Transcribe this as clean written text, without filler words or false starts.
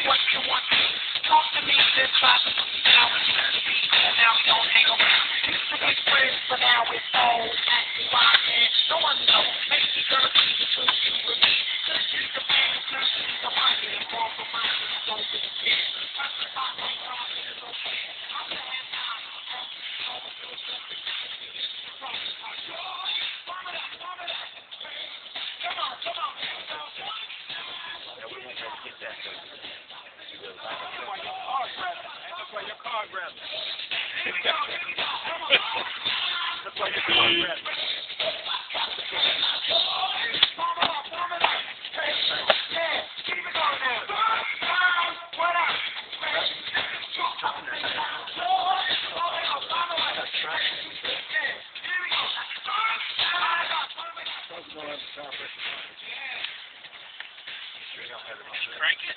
What you want me? Talk to me, then try to put me down when you used to be. And now we don't hang around. Used to be friends, but now it's all acting wild, man. No one knows. Maybe girl, please the truth you with me. Just use the man, just use the mind, and wrong for mine, and don't be scared. Trust the thought, like problem is okay. I'm the hand down. Come on, come on, man. Yeah, we want to get that. That's why your car grabbed me. Here we go, here we go. Come on. That's why your car grabbed me. Warm it up, warm it up. Hey, yeah, keep it going now. What up? Crank it?